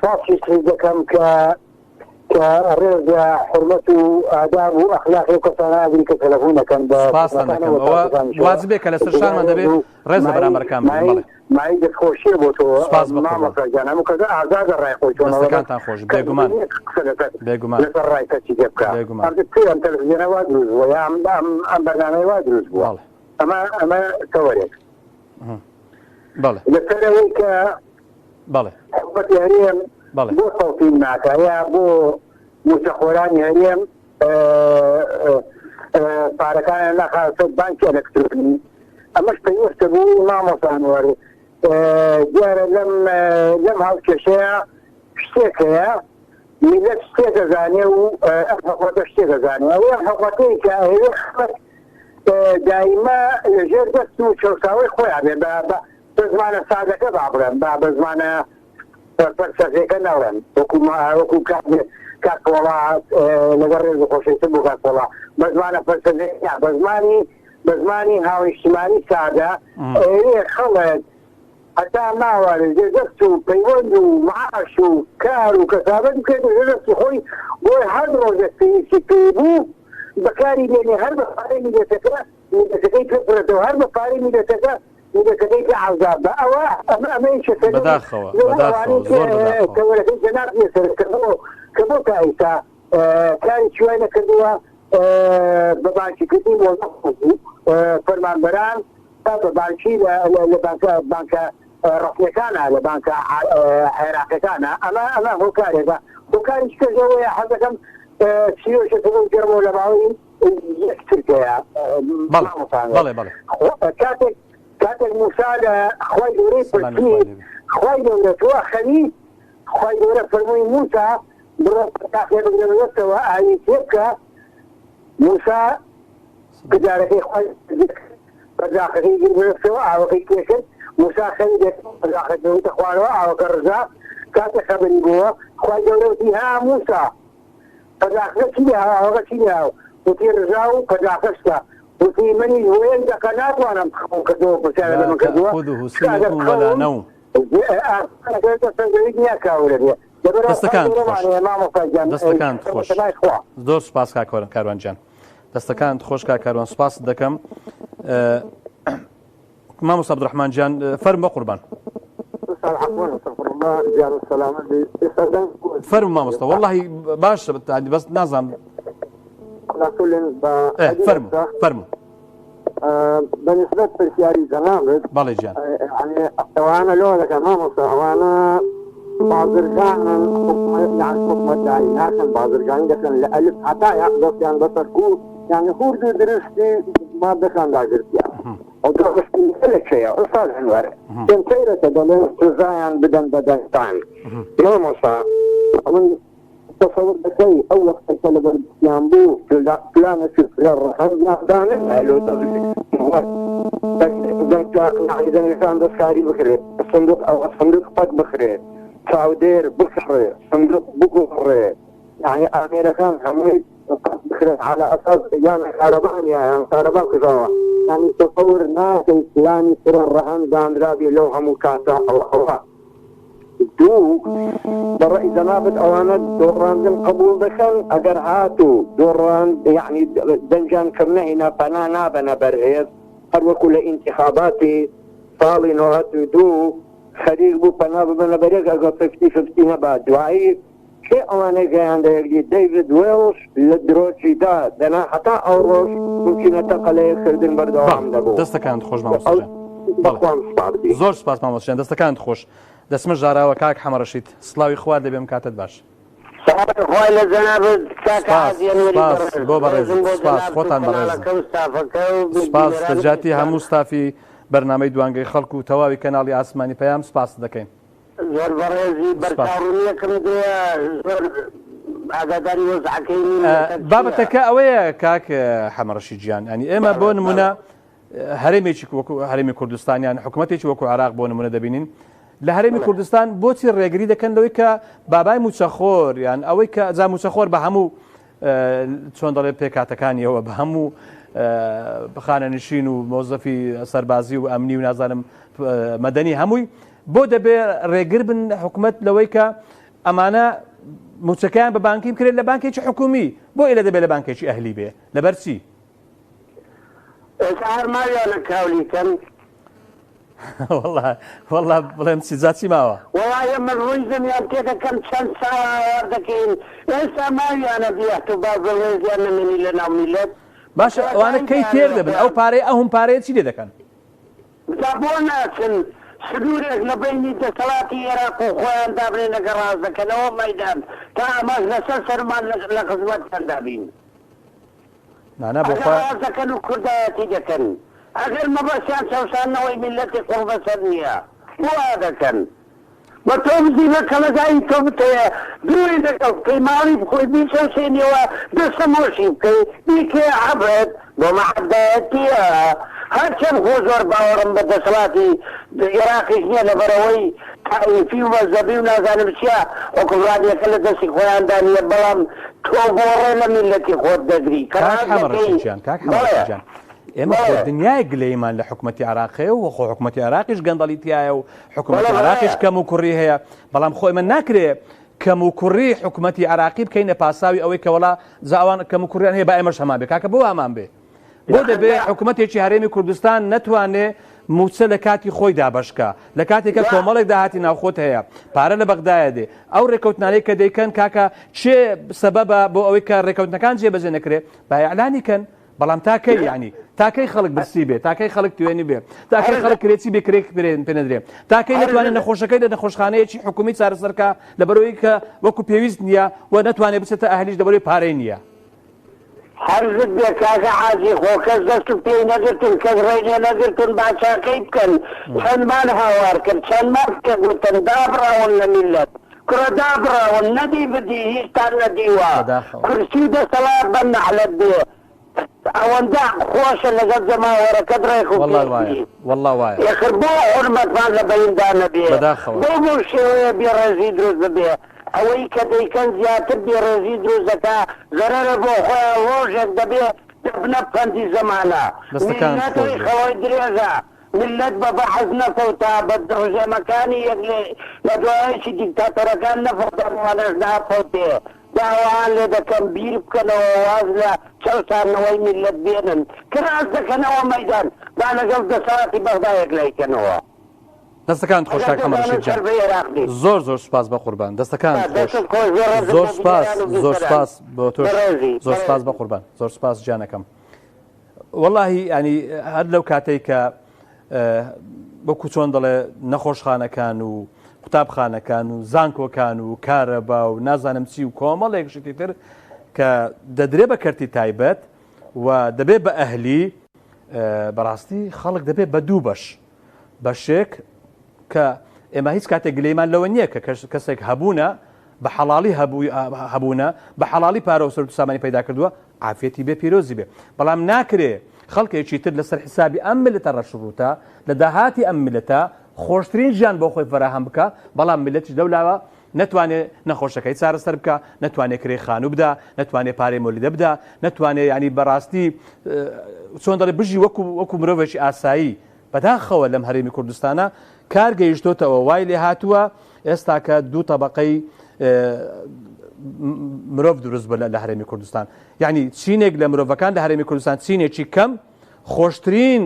دەکەم کە ڕێز حرمەت و ئاداب و ئەخلاقی و کەسانە کە تەلەفۆنەکەن سپاسان دەکەم ئەوە واجبێ کە لەسەر شانمان دەبێت ڕێز لە بەرامبەرەکان بڵێ مای دەستخۆشیە بۆ تۆ مامۆستاجان هەموو کەس ئازادە ڕای خۆی تۆ دەستەکانتان خۆش بێگومان لەسەر ڕای کەسی پێ بکات ئەم تەلەڤیزیۆنە وا دروست بووە یا ئەم بەرنامەی وا دروست بووە ئەمە تەوەرێک بەڵێ لەسەرەوەی کە بەڵێ حکومەتی هەرێم بۆ سەڵتین ناکە یا بۆ موچەخۆرانی هەرێم پارەکانیان ناخاتە بانکی ئەلەکترۆنی ئەمەش پێویستە بوو مامۆستان وەرێ دیارە لەم هەڵکێشەیە شتێک هەیە میلەت شتێک دەزانێ و ئەم حکومەتە شتێک دەزانێ ئەوەی ئەم حکومەتەی کە هەیە خەڵک دایما لەژێر دەست و چەوساوی خۆیان بێ بە زمانە سادەکە بابڕێن بە زمانە فەلسەفەکە ناڵێن وەکو کاک وڵات لەگەڵ ڕێز خۆشەویستە بۆ کاک وڵات بە زمانە فەلسەفەیە بە زمانی هاویشتمانی سادە خەڵک هەتا ماوە لەژێر دەست و پەیوەند و معاش و کار و کەسابەت بکرێت لەژێر دەستی خۆی بۆی هەر ڕۆژێک پێویستی پێی بوو بەکاری لێنێ هەر بە پارەی میلەتەکەی پێ بڕێتەوە هەر بە پارەی میلەتەکە میلەتەکەی پێ عەزاب بە ئەوە ئەمەی بەداخەوە کەوەرەکەی جەناب سەرکردەوە کە بۆ تا ئێستا کاری چوای نەکردووە بە بانکیکردنی مۆزەف فەرمانبەران تا بە بانکی لە بانکە ڕەسمیەکانە لە بانکە عێراقیەکانە ئەمە هۆکارێکە هۆکاریش کەژەوەیە حەز دەکەم سیۆشەکە بۆ گەڕمەوە لە ماوەی یەک ترکەیە کاتێک موسا لە خوای گەورەی پرسی خوای گەورەتەوە خەنی خوای گەورە فەرمووی موسا بڕۆ تاقیە بگرێتەوە ئاوی تێ بکە موسا گجارەکەی خوای بەداخەکەی گرێتەوە ئاوەکەی پێکرد موسا خەنی بەداخەکەوتە خوارەوە ئاوەکە ڕزا کاتێک خەبەری بووە خوای گەورەوتی ها موسا بەداخەکە چی ئاوەکە چی وتی ڕزا و بەداخەشتە وتی منی هۆیەک دەکە ناتوانم خەڵ کردەوە پرسیارە لە من کردووە دەستەکان خۆش زۆر سپاس کاروانجان دەستەکان خۆش کاروان سپاس دەکەم مامۆستا عەبدوڕەحمان گیان فەرموو بە قوربان فەرموو مامۆستا وەڵڵاهی باشە بەس نازانم فەرموو بنسبة برسياري زنابت بالي جان يعني وانا لو لك ماموسا وانا بازرگان يعني حكمة داري لكن بازرگان دكان لألف حتى يقدر يعني بسركو يعني خورد درستي ما دكان داجرتيا او دروش كل شيء وصال عنوار تنتيرة دولار تزاين بدن تاني ما مصا من تصور بكي او وقت طلب يامبو فلان في الرحم ناخدان قالوا اذا كان دسكاري بخير الصندوق او الصندوق طق بخير سعودير بخير صندوق بخير يعني امريكان حميد بخير على اساس يعني كهرباء يعني كهرباء كذا يعني تصور ناس فلان في الرحم دان رابي لو هم كاتا او دو برا إذا ما بد أوانت دوران القبول دخل أجر هاتو دوران يعني دنجان كرنهنا فنانا بنا برهيز هر كل انتخاباتي صالي نوهاتو دو خريج بو فنا بنا برهيز أجر 50-50 نباد دعائي شيء أوانا جاي عندك ديفيد ويلش لدروتشي دا دنا حتى أوروش ممكن تقلي خردن بردو عم دبو دستكانت خوش مامۆستاجان زۆر سپاس مامۆستاجان دەستەکانت خۆش دەسمە ژاراوە کاک حەمەڕەشید سڵاوی خوارد لەبێم کاتت باش بۆ بەڕێز سپاس خۆتان بەڕێز سپاس دەجاتی هەموو ستافی بەرنامەی دوانگەی خەڵک و تەواوی کەناڵی ئاسمانی پەیام سپاس دەکەین زۆر بەڕێزی بەرچاوڕوونیەکەم زۆر ئاگاداری وەزعەکەی بابەتەکە ئەوەیە کاک حەمەڕەشید گیان ئەنی ئێمە بۆ نمونە هەرێمێکی وەکو هەرێمی کوردستانیان حکوومەتێکی وەکو عراق بۆ نمونە دەبینین لە هەرێمی کوردستان بۆچی ڕێگری دەکەن لەوەی کە بابای موچەخۆر یان ئەوەی کە جا موچەخۆر بە هەموو چۆن دەڵێ پێکاتەکانیەوە بە هەموو بخانەنشین و مۆزەفی سەربازی و ئەمنی و نازانم مەدەنی هەمووی بۆ دەبێ ڕێگر بن حکوومەت لەوەی کە ئەمانە موچەکەیان بە بانکی بکرێت لە بانکێکی حکومی بۆ ئێلە دەبێت لە بانکێکی ئەهلی بێ لەبەر چی؟ ئێستا هەرماویانە کاولی کەم والله بڵێم سیجاچی ماوە وڵایە من ڕووی زەمیان تێ دەکەم چەند ساوار دەکەین ئێستا ماویانە بێت و با بەڕێزیان نەمێنی لە ناو میلەت باشە ئەوانە کەی تێر دەبن ئەو پارەی ئەوم پارەیە چی لێ دەکەن؟ دا بۆ ناچن سنوورێک لە بینی دەسەڵاتی عێراق و خۆیان دابرێنە گەڕاز دەکەنەوە مەیدان تا ئەماش لەسەر سەرمان لە خزمەتیان دابین گەڕاز دەکەن و کوردایەتی دەکەن ئەگەر مەبەسیان چەوسانەوەی میلەتی قوڵبەسەر نییە بۆ دەکەن بە تۆ بزیبە کەلەگایی کەوتەیە دوی دەکەڵ پەیماڵی بخۆی بیچەوسێنیەوە دەسەمۆشی بکەی بیکێ عەبەت بۆ مەحەبەتیە هەرچەند خۆ زۆر باوەڕم بە دەسەڵاتی عێراقیش نییە لەبەرەوەی تاویفی و مەزەبی و نازانم چییە حکومڕانیەکە لە دەستی خۆیاندا نییە بەڵام تۆ بۆڕێ لە میلەتی خۆت دەگری ئێمە دنیای گلەیمان لە حکوومەتی عراقی و خۆ حکوومەتی عراقیش گەندەڵی تایە و حکوومەتی عراقیش کەم و کوڕی هەیە بەڵام خۆی من ناکرێ کەم و کوڕی حکوومەتی عراقی بکەینە پاساوی ئەوەی کەوەڵا زاوان کەم و کوڕیان هەیە با ئێمەش هەمان بێ کاکە بۆ هەمان بێ بۆ دەبێ حکوومەتێکی هەرێمی کوردستان نەتوانێ موچە لە کاتی خۆی دابشکە لە کاتێکە کۆمەڵێک داهاتی ناوخۆت هەیە پارە لە بەغدایە دێ ئەو ڕێکەوتنانەی کە دەیکەن کاکە چێ سەبەبە بۆ ئەوەی کە ڕێکەوتنەکان جێبەجێ نەکرێ با ئیعلانی کەن بەڵام تاکەی یعنی تاکەی خەڵک برسی بێ تاکەی خەڵک توێنی بێ تاکەی خەڵک کرێتی بێ کرێک پێنەدرێ تاکەی نتوانێت نەخۆشەکەی لە نەخۆشخانەیەکی حکومی چارەسەرکە لەبەرەوەی کە وەکو پێویست نییە و نتوانێت بچێتە ئەهلیش لەبەرەوەی پارەی نییە هەرزت بێ کاکە حاجی خۆ کەس دەست و پێی نەگرتن کەس ڕێنێ نەگرتن باچاکەی بکەن چەندمان هاوار کرد چەندمان پێ گوتن دابڕاون لە میلەت کوڕە دابڕاون نەدی بدی هیچتان نەدیوە کورسی و دەسەڵات بە نەحلەت بێ ئەوەندە خۆشە لەگەڵ جەماوەرەکەت ڕێک و والله وایە یەخر بۆ حورمەتمان لە بەیندا نەبێ بۆ شێوەیە بێڕێزی دروست ببێ ئەوەی کە دەیکەن زیاتر بێڕێزی دروست دەکا زەرەرە بۆ خۆیان ڕۆژێک دەبێ بنە پەندی زەمانە میلەتەی خەوەی درێژە ملت بە بەحەز نەفەوتا بە ڕژێمەکانی یەک لە دوایەکی دیکتاتۆرەکان نەفەوتەوانەش ناپەوتێ داوایان لێ دەکەم بیر بکەنەوە واز لە چەوسانەوەی میلەت بێنن کە ڕاز دەکەنەوە مەیدان با لەگەڵ دەسەڵاتی بەغدایەک لایکەنەوە دەستەکان خۆش کاکە حەمەڕەشید زۆر زۆر سپاس بە قوربان دەستەکان زۆر سپاس بۆ تۆش زۆر سپاس بە قوربان زۆر سپاس گیانەکەم وەڵاهی ینی هەر لەو کاتێک کە وەکو چۆن دەڵێ نەخۆشخانەکان و قوتابخانەکان و زانکۆکان و کارەبا و نازانم چی و کۆمەڵێک شتی تر کە دەدرێ بە کەرتی تایبەت و دەبێت بە ئەهلی بەڕاستی خەڵک دەبێت بە دوو بەشێک کە ئێمە هیچ کاتێک گلەیمان لەوە نییە کە کەسێک هەبوونە بە حەڵاڵی هەبوونە بە حەڵاڵی پارە و سەرۆت و سامانی پیدا کردووە عافێتی بێ پیرۆزی بێ بەڵام ناکرێ خەڵکێکی تر لەسەر حسابی ئەم ملەتە ڕەشڕوتە لە داهاتی ئەم ملەتە خۆشترین ژیان بۆ خۆی فەراهەم بکە بەڵام ملەتیش لەولاوە نەتوانێت نەخۆشەکەی چارەسەر بکە نەتوانێت کرێ خانوو بدە نەتوانێت پارەی مۆلیدە بدە نەتوانێت ینی بەڕاستی چۆن دەڵێ بژی وەکو مرۆڤێکی ئاسایی بەداخەوە لەم هەرێمی کوردستانە کار گەیشتۆتەوە وای لێ هاتووە ئێستا کە دوو تەبەقەی مرۆڤ دروست بە لە هەرێمی کوردستان یعنی چینێک لە مرۆڤەکان لە هەرێمی کوردستان چینێکی کەم خۆشترین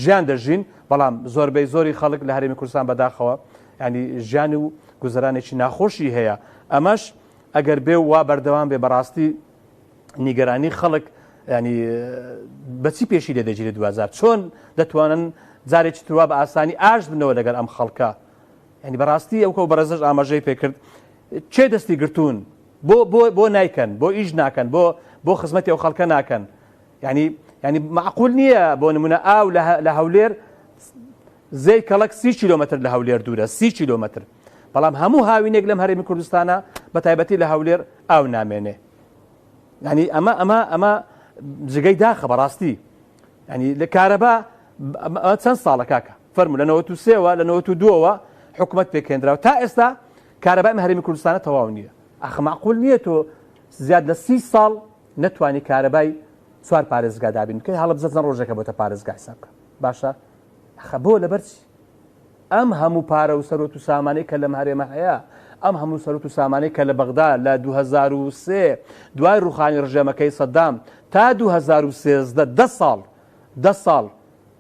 ژیان دەژین بەڵام زۆربەی زۆری خەڵک لە هەرێمی کوردستان بەداخەوە ینی ژیان و گوزەرانێکی ناخۆشی هەیە ئەمەش ئەگەر بێ وا بەردەوام بێ بەڕاستی نیگەرانی خەڵک ینی بەچی پێشی لێ دەگیرێت 2000 چۆن دەتوانن جارێکی تروا بە ئاسانی ئاش بنەوە لەگەر ئەم خەڵکە ینی بەڕاستی ئەو بەرەزش ئاماژەی پێکرد چێ دەستی گرتوون بۆ نایکەن بۆ ئیش ناکەن بۆ خزمەتی ئەو خەڵکە ناکەن ینی معقول نییە بۆ نمونە ئاو لە هەولێر زەی کەڵک 30 کیلۆمەتر لە هەولێر دوورە 30 کیلۆمەتر بەڵام هەموو هاوینێک لەم هەرێمی کوردستانە بە تایبەتی لە هەولێر ئاو نامێنێ ینی ئەمە جگەی داخە بەڕاستی ینی لە کارەبا چەند ساڵە کاکە فەرمو لە 93ەوە لە 92ەوە حکوومەت پێکێنراوە تا ئێستا کارەبای هەرێمی کوردستانە تەواو نییە ئەخ معقول نییە تۆ زیاد لە 30 ساڵ نەتوانی کارەبای 4 پارێزگا دابین کە هەڵە بزەن ڕۆژێکە بۆتە پارێزگا حساب بکە باشە ئەخە بۆ لەبەرچی ئەم هەموو پارە و سەرۆت و سامانەی کە لەم هەرێمە هەیە ئەم هەموو سەرۆت و سامانەی کە لە بەغدا لە 2003 دوای ڕوخانی ڕژێمەکەی سەدام تا 2013 10 ساڵ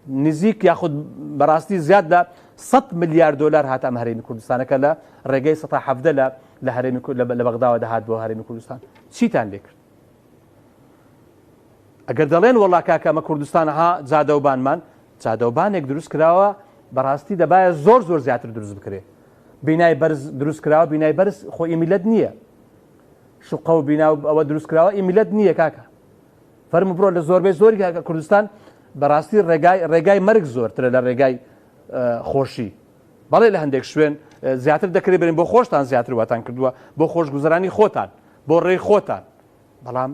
نزیک یاخود بەڕاستی زیاد لە 100 میلیارد دلار هات ئەم هەرێمی کوردستانەکە لە ڕێگەی 170 لە هەرێمی لە بەغداوە دەهات بۆ هەرێمی کوردستان چیتان لێ کرد ئەگەر دەڵێن وەڵا کاکە ئەمە کوردستانەها جادەوبانمان جادەوبانێک دروست کراوە بەڕاستی دەبایە زۆر زیاتر دروست بکرێ بینای بەرز دروست کراوە بینای بەرز خۆ ئیمیلەت نییە شوقە و بینا ئەوە دروست کراوە ئیمیلەت نییە کاکە فەرمو بڕۆ لە زۆربەی زۆری کوردستان بەڕاستی ڕێگای مەرگ زۆرترە لە ڕێگای خۆشی بەڵێ لە هەندێک شوێن زیاتر دەکرێت برین بۆ خۆشتان زیاتر واتان کردووە بۆ خۆشگوزەرانی خۆتان بۆ ڕێی خۆتان بەڵام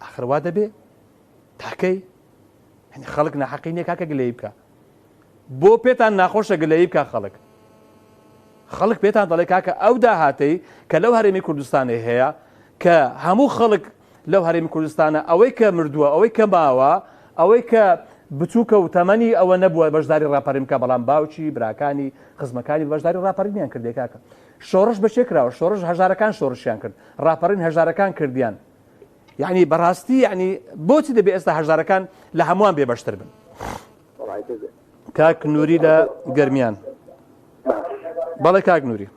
ئاخروا دەبێ تاکەی خەڵک ناحەقی نییە کاکە گلەیی بکە بۆ پێتان ناخۆشە گلەیی بکە خەڵک پێتان دەڵێ کاکە ئەو داهاتەی کە لەو هەرێمی کوردستانی هەیە کە هەموو خەڵک لەو هەرێمی کوردستانە ئەوەی کە مردووە ئەوەی کە ماوە ئەوەی کە بچووکە و تەمەنی ئەوە نەبووە بەشداری ڕاپەڕین بکە بەڵام باوکی براکانی خزمەکانی بەشداری ڕاپەڕینیان کردێ کاکە شۆڕش بەچێ کراوە شۆڕش هەژارەکان شۆڕشیان کرد ڕاپەڕین هەژارەکان کردیان یعنی بەڕاستی یعنی بۆچی دەبێ ئێستا هەژارەکان لە هەمووان بێبەشتر بن کاک نووری لە گەرمیان بەڵێ کاک نووری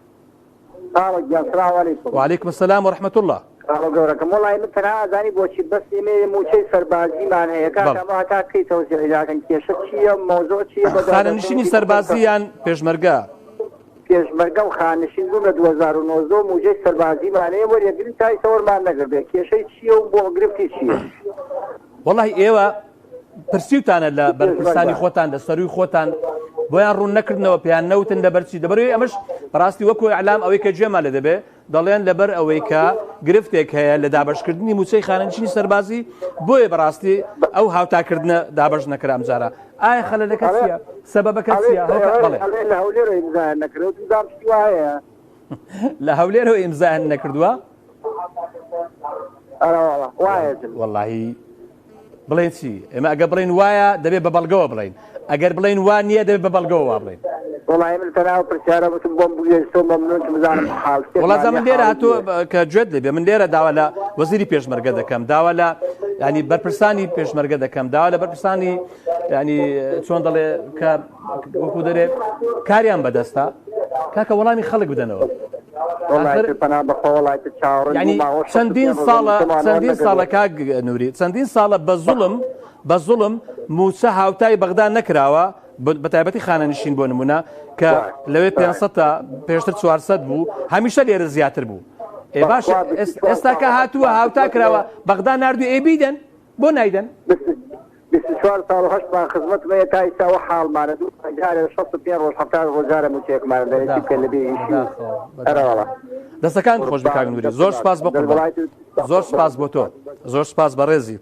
وعلیکم السلام ورحمة الله گەورەکەم وڵای من تەنها ئازانی بۆچی بەس ئێمە موچەی سەربازیمان هەیە کاکەمە هەتا کەی تەوزیعیداکەن کێشە چییە مۆزۆ چییە خانەنشینی سەربازی یان پێشمەرگە پێشمەرگە و خانەشین بوو لە 2009 موجەی سەربازیمان هەیە وەریەگری تای سەوەرمان نەگردێ کێشەی چییە و بۆ گرفتی چییە وەڵی ئێوە پرسیوتانە لە بەرپرسانی خۆتان لە سەروی خۆتان بۆیان ڕوون نەکردنەوە پێیان نەوتن لەبەرچی دەبەروی ئەمەش بەڕاستی وەکو ئەعلام ئەوەی کە گوێمان لێ دەبێ دەڵێن لەبەر ئەوەی کە گرفتێک هەیە لە دابەشکردنی موچەی خانەنشینی سەربازی بۆیە بەڕاستی ئەو هاوتاکردنە دابەش نەکرا ئەم جارە ئایا خەلەلەکە چییە سەبەبەکە چییە لە هەولێرەوە ئیمزایان نەکردووە وەڵاهی بڵێن چی ئێمە ئەگە بڵێن وایە دەبێت بە بەڵگەوە بڵین ئەگەر بڵێن وان نییە دەبێت بە بەڵگەوە بڵین وڵاتە من لێرە هاتووە کە گوێت لێبێ من لێرە داوا لە وەزیری پێشمەرگە دەکەم داوا لە ینی بەرپرسانی پێشمەرگە دەکەم داوا لە بەرپرسانی ینی چۆن دەڵێ کە وەکو دەرێ کاریان بەدەستە کاکە وەڵامی خەڵک بدەنەوە چەندین ساڵە کاک نووری چەندین ساڵە بە زوڵم موچە هاوتای بەغدا نەکراوە بە تایبەتی خانەنشین بۆ نمونە کە لەوێ 500 تا پێشتر 400 بوو هەمیشە لێرە زیاتر بوو باش ئێستا کە هاتووە هاوتا کراوە بەغدا نردوو ئێبیدەن بۆ نایدەن 24 ساڵ و 8 مان خزمەتمەیە تا ئێستا وە حاڵمانە دوو جارێ 65 ڕۆژ 70 ڕۆژارە موچێکمان دەنێتی پێ لەبێ ئیشی ئەرەوەڵە دەستەکان خۆش بە کاک نووری زۆر سپاس بە قوربان زۆر سپاس بۆ تۆ زۆر سپاس بە ڕێزی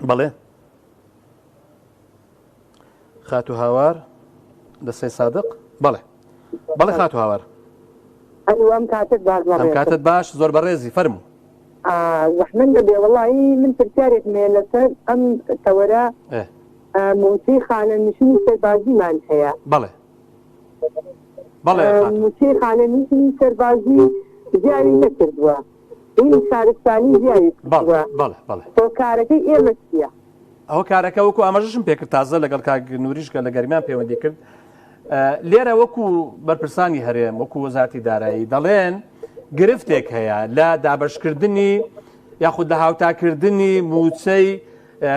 بەڵێ خاتو هاوار دەسەی صادق بەڵێ بەڵێ خاتو هاوار ئەم کاتت باش زۆر بە ڕێزی فەرموو زەحمەت دەبێ وەڵی من پرسیارێک مێ لەسەر ئەم تەوەرە موچەی خانەنشینی سەربازیمان هەیە بەڵێ بەڵێ موچەی خانەنشینی سەربازی زیاری نەکردووە این شارستانی زیاری کردووە تۆ کارەکەی ئێمە چییە؟ ئەوە کارەکە وەکو ئاماژەشم پێکرد تازە لەگەڵ کاک نووریشکە لە گەرمیان پەیوەندی کرد لێرە وەکو بەرپرسانی هەرێم وەکو وەزارەتی دارایی دەڵێن گرفتێک هەیە لە دابەشکردنی یاخود لە هاوتاکردنی موچەی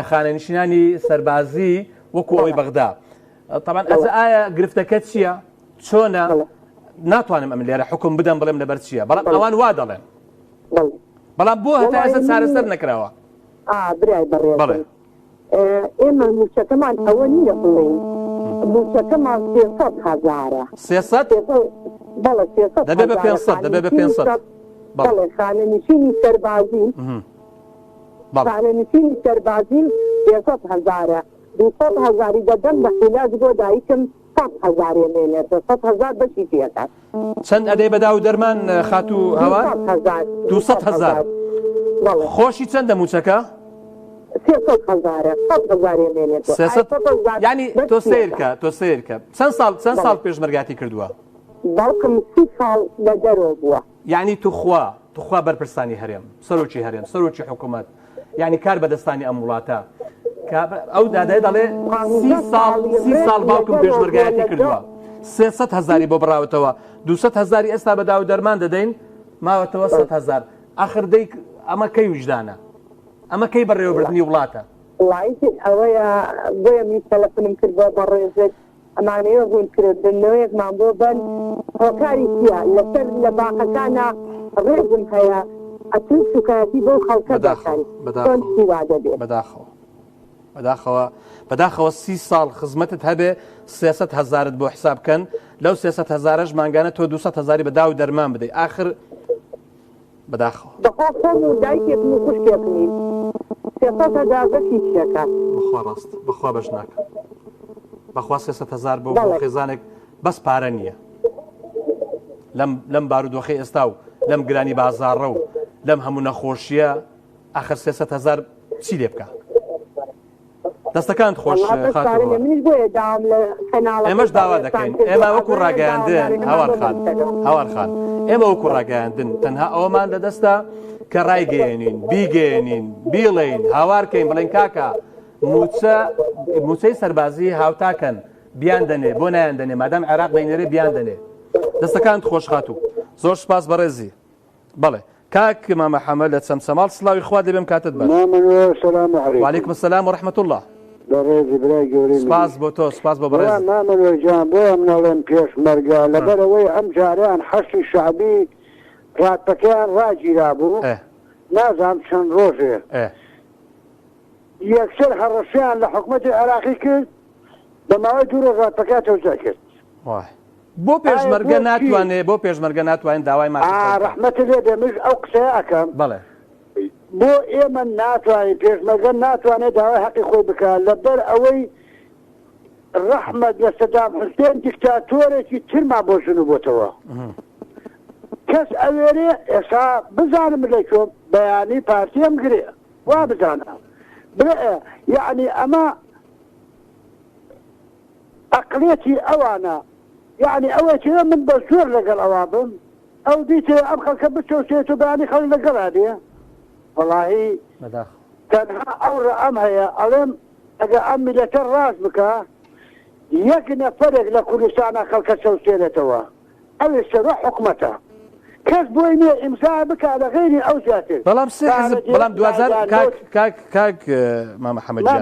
خانەنشینانی سەربازی وەکو ئەوەی بەغدا طبعا ئەز ئایا گرفتەکە چییە چۆنە ناتوانم ئەم لێرە حکم بدەم بڵێم لەبەر چییە بەڵام ئەوان وا دەڵێن بەڵام بۆ هەتا ئێستا چارەسەر نەکراوە برای بەڕێ ئێمە موچەکەمان ئەوە نییە بڵێن موچەکەمان 300,000 بەڵێ 300 دەبێ بە 500 دەبێ بە 500 بەڵێ خانەنشینی سەربازی خانەنشینی سەربازی 300,000 200,000 دەدەم بە عیلاج بۆ دایکم 100,000 مێنێتە 100,000 بەشی پێکات چەند ئەدەی بەدا و دەرمان خاتو هەوا 200,000 خۆشی چەندە موچەکە 300,000 یعنی تۆ سیرکە چەند ساڵ پێشمەرگاتی کردووە باوکم 30 ساڵ لە دەرەوە بووە یعنی توخوا بەرپرسانی هەرێم سەرۆکی هەرێم سەرۆکی حکوومەت یعنی کار بەدەستانی ئەم وڵاتە ئەو دادای دەڵێ 30 ساڵ باوکم پێشمەرگایەتی کردووە 300,000 بۆ بڕاوەتەوە 200,000 ئێستا بەدا و دەرمان دەدەین ماوەتەوە 100,000 ئاخر دەی ئەمە کەی وجدانە ئەمە کەی بەڕێوەبردننی وڵاتە ئەوەیە بۆیە می تەلەفۆنم کردوە بە ڕێزێک ئەمانەیە بوونکردنەوەیەکمان بۆ بن هۆکاری چیە لەسەر لە باقەکانە ڕێزم هەیە ئەچون سوکایەتی بۆ خەڵکە بەداخەوە 30 ساڵ خزمەتت هەبێ 300,000 بۆ حسابکەن لەو 300,000 مانگانە تۆ 200,000 بەدا و دەرمان بدەیت آخر بەداخەوە دایکێکم و خوشکێکمی 300,000 بەشی چیەکە بخوا ڕاست بخوا بەش ناکە بەخوا 300,000 بۆ خێزانێک بەس پارە نییە لەم بارودۆخی ئێستا و لەم گرانی بازاڕە و لەم هەموو نەخۆشیە ئاخر 300,000 چی لێ بکە دەستەکانت خۆش ئێمەش داوا دەکەین ئێمە وەکو ڕاگەیاندن هاوارخان ئێمە وەکو ڕاگەیاندن تەنها ئەوەمان لەدەستا کە ڕایگەێنین بیگەێنین بیڵێین هاوارکەین بڵێن کاکە موچەی سەربازی هاوتاکەن بیان دەنێ بۆ نایان دەنێ مادام عێراق دەینێرێ بیان دەنێ دەستەکانت خۆش هاتوو زۆر سپاس بەڕێزی بەڵێ کاک مامە حەمە لە چەمچەماڵ سڵاوی خوا دەبێم کاتت بەش وعلیکم السلام ورحمة الله سپاس بۆ تۆ سپاس بۆ بەڕێز مامەلۆجان بۆ منەڵێن پێشمەرگە لەبەرەوەی ئەم جاریان حەشی شعبی ڕاتەکەیان ڕاگیرا بوو نازانم چەند ڕۆژێ یەکسەر هەڕەشیان لە حکومەتی عێراقی کرد بە ماوەی دوو ڕۆژ ڕاتەکە تەوزە کرد بۆ پێشمەرگە ناتوانین داوای ڕەحمەتە لێ دەمش ئەو قسەیە ئەەکەم بەڵێ بۆ ئێمە ناتوانین پێشمەرگە ناتوانێت داوای حەقی خۆی بکات لەبەر ئەوەی ڕەحمەت لە سەدام حوسێن دیکتاتۆرێکی ترما بۆ ژنو بۆتەوە کەس ئەوێرێ ئێستا بزانم لە کۆم بەیانی پارتیم گرێ وا بزانم یعنی ئەمە ئەقلێتی ئەوانە یعنی ئەوەیە من بە زۆر لەگەڵ ئەوا بم ئەو دیتێ ئەم خەڵکە بچۆچێت و بەیانی خەڵک لەگەڵا دێ وەڵاهی تەنها ئەوڕە ئەم هەیە ئەڵێم ئەگە ئەم میلەتە ڕاست بکە یەک نەفەرێک لە کوردستانە خەڵکە چەوسێنێتەوە ئەوێ سەرۆ حکومەتە کەس بۆی نییە ئیمزا بکە لە غێری ئەو زیاتر بەڵام دوازار کاک مامە حەمەدجان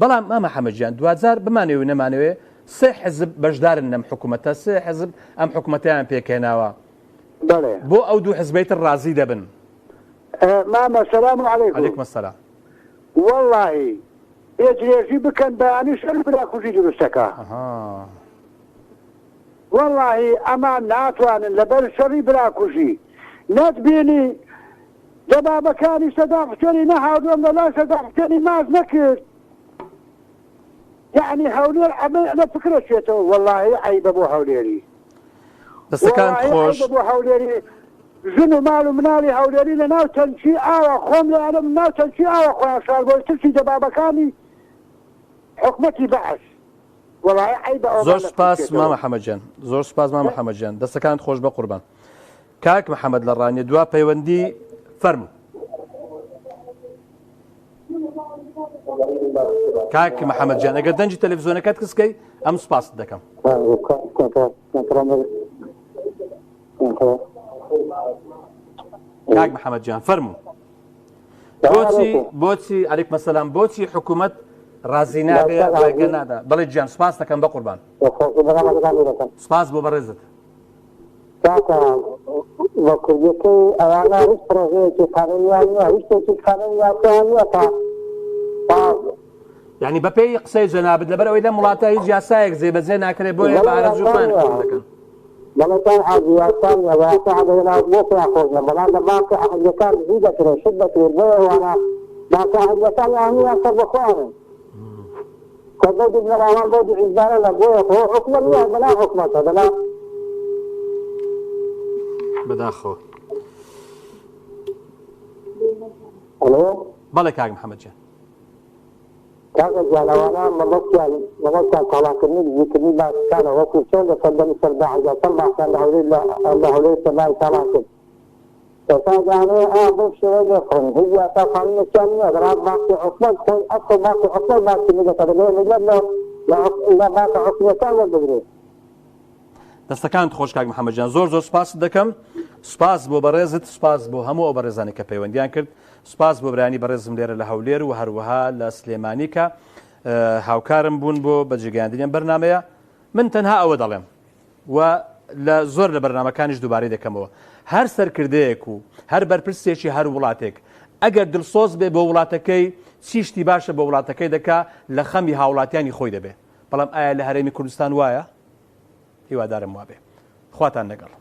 بەڵام مامە حەمەدجان دوازار بمانەوێ نەمانەوێ سێ حزب بەشدارن لەم حکوومەتە سێ حزب ئەم حکوومەتیان پێکێناوە بۆ ئەو دوو حزبەیتر ڕازی دەبن مامە سەلام عەلەیکوم عەلەیکوم السەلام والله بێجرێژی بکەن بەیانی شەر براکوژی دروستەکە والله ئەمان ناتوانن لەبەر شەڕی براکوژی نەتبینی جەبابەکانی سەدام حوسێنی نەهاودووەم لەلای سەدام حوسێنی ماز نەکرد یعنی هەولێر ئەمە لە فکرەچێتەوە والله عەیبە بۆ هەولێری دەستەکان خۆش بۆ هەولێری ژن و ماڵ و مناڵی هەولێری لە ناو تەنچی ئاوە خۆم لە ئەلم ناو تەنچی ئاوە خۆیان شار بۆ ترسی جەبابەکانی حکومەتی بەعەش والله عەیبە ئەوە زۆر سپاس مام محەممەدجان زۆر سپاس مام محەممەدجان دەستەکانت خۆش بە قوربان کاک محەممەد لە ڕانیە دوا پەیوەندی فەرموو کاک محەممەدجان ئەگەر دەنجی تەلەڤیزۆنەکەت کەسکەی ئەم سپاست دەکەم کاک محەممەدجان فەرموو بۆچی عەلەیکوم سەلام بۆچی حکوومەت ڕازی نابێ ڕێگە نادا بەڵێ گیان سپاس دەکەم بە قوربان سپاس بۆ بەڕێزت بە کوردەکەی ئەوانە هیچ پرۆژەیەکی قانونیان نییە هیچ شتێکی قانونیان نییە یعنی بە پێی قسەی جەنابەت لەبەر ئەوەی لە وڵاتە هیچ یاسایەک جێبەجێ ناکرێت بۆیە بە ئارەزوومان دەکەن بەڵێتان عادیاتان یاسا عادەیەنا بۆ خۆشنە بەڵام لە باقی عادیەکان زوو دەکرێت شت دەکرێت بۆ ئەوانە باقی عادیەکان یانیان سەر بەخۆیانن کەدە نەراوان بۆ دوعیزدارە لە بۆیە حکومەت نییە بەلا حکومەتە بەلا بەداخۆ ئەلۆ بەڵێ کاک محەممەدجان کاکە جانەوانە مەبەستیان تاڵاکردنی دیکردنی باسەکانە وەکو چۆن لە سەردەمی سەردا عەجەسەڵ باسییان لە هەولێر سەردای تاڵا کرد کەسانجانێ بۆ شێوەیە دەخڕن هیچ یاسا قانونێکیان نییە بەڵام باسی حکومەت خۆی ئەسڵ باسی حکومەت باسی دەکات ملت لە باسی حکومەتان وەردەگرێت دەستەکانت خۆش کاک محەممەدجان زۆر زۆر سپاس دەکەم سپاس بۆ بەڕێزت سپاس بۆ هەموو ئەو بەڕێزانی کە پەیوەندیان کرد سپاس بۆ برانی بەڕێزم لێرە لە هەولێر و هەروەها لە سلێمانی کە هاوکارم بوون بۆ بەجێگەیاندنی بەرنامەیە من تەنها ئەوە دەڵێم و لە زۆر لە بەرنامەکانیش دووبارەی دەکەمەوە هەر سەرکردەیەک و هەر بەرپرسێکی هەر وڵاتێک ئەگەر دڵسۆز بێ بۆ وڵاتەکەی چی شتی باشە بۆ وڵاتەکەی دەکا لە خەمی هاوڵاتیانی خۆی دەبێ بەڵام ئایا لە هەرێمی کوردستان وایە هیوادارم وابێ خواتان لەگەڵ